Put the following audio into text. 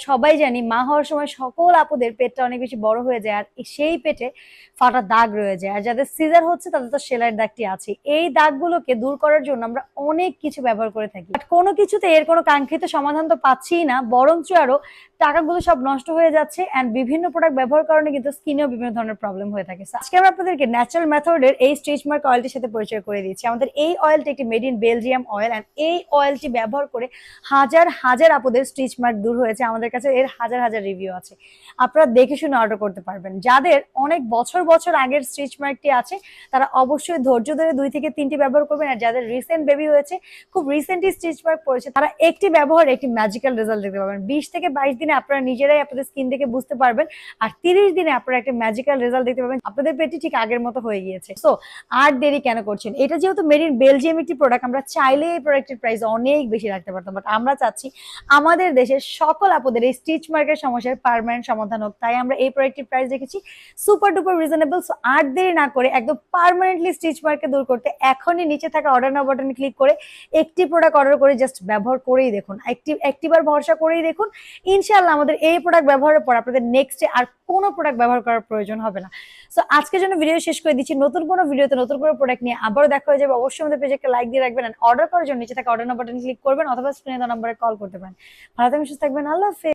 সবাই জানি মা হওয়ার সময় সকল আপুদের পেটটা অনেক বেশি বড় হয়ে যায়, আর সেই পেটে ফাটা দাগ রয়ে যায়। আর যাদের সিজার হচ্ছে তাদের তো সেলাইয়ের দাগটি আছে। এই দাগগুলোকে দূর করার জন্য আমরা অনেক কিছু ব্যবহার করে থাকি, বাট কোনো কিছুতে এর কোনো কাঙ্ক্ষিত সমাধান তো পাচ্ছিই না, বরঞ্চ আরো টাকাগুলো সব নষ্ট হয়ে যাচ্ছে। এন্ড বিভিন্ন প্রোডাক্ট ব্যবহার কারণে কিন্তু স্কিনেও বিভিন্ন ধরনের প্রবলেম হয়ে থাকে। আজকে আমরা আপনাদেরকে ন্যাচারাল মেথডের এই স্ট্রেচ মার্ক অয়েলটির সাথে পরিচয় করে দিচ্ছি। আমাদের এই অয়েলটি একটি made in Belgium oil, and এই অয়েলটি ব্যবহার করে হাজার হাজার আপুদের স্ট্রেচ মার্ক দূর হয়েছে। আমাদের কাছে এর হাজার হাজার রিভিউ আছে, আপনারা দেখে শুনে অর্ডার করতে পারবেন। যাদের অনেক বছর বছর আগের স্ট্রেচ মার্কটি আছে তারা অবশ্যই ধৈর্য ধরে 2 থেকে 3টি ব্যবহার করবেন। আর যাদের রিসেন্ট বেবি হয়েছে, খুব রিসেন্টলি স্ট্রেচ মার্ক পড়েছে, তারা একটি ব্যবহারে একটি ম্যাজিক্যাল রেজাল্ট দেখতে পাবেন। 20 থেকে 22 দিনে আপনারা নিজেরাই আপনাদের স্কিন দেখে বুঝতে পারবেন, আর 30 দিনে আপনারা একটা ম্যাজিক্যাল রেজাল্ট দেখতে পাবেন, আপনাদের পেটটি ঠিক আগের মতো হয়ে গিয়েছে। সো আর দেরি কেন করছেন? এটা যেহেতু মেড ইন বেলজিয়াম একটি প্রোডাক্ট, আমরা চাইলে এই প্রোডাক্টের প্রাইস অনেক বেশি রাখতে পারতাম, বাট আমরা চাচ্ছি আমাদের দেশের সকল আপুদের এই স্টিচ মার্কের সমস্যার পার্মানেন্ট সমাধান হোক। তাই আমরা এই প্রোডাক্টের প্রাইস রেখেছি সুপার ডুপার রিজনেবল। সো আর দেরি না করে একদম পার্মানেন্টলি স্টিচ মার্কে দূর করতে এখনই নিচে থাকা অর্ডার নাও বাটনে ক্লিক করে একটি প্রোডাক্ট অর্ডার করে জাস্ট ব্যবহার করেই দেখুন, একটিবার ভরসা করেই দেখুন। ইনশাআল্লাহ আমাদের এই প্রোডাক্ট ব্যবহারের পর আপনাদের নেক্সটে আর কোনো প্রোডাক্ট ব্যবহার করার প্রয়োজন হবে না। সো আজকের জন্য ভিডিও শেষ করে দিচ্ছি। নতুন কোনো ভিডিওতে নতুন কোনো প্রোডাক্ট নিয়ে আবারও দেখা হয়ে যাবে। অবশ্যই আমাদের পেজে একটা লাইক দিয়ে রাখবেন, অর্ডার করার জন্য নিচে থাকা অর্ডার নাও বাটনে ক্লিক করবেন, অথবা স্ক্রিনে দেওয়া নম্বরে কল করতে পারেন। ভালো থাকবেন, সুস্থ থাকবেন, আল্লাহ হাফেজ।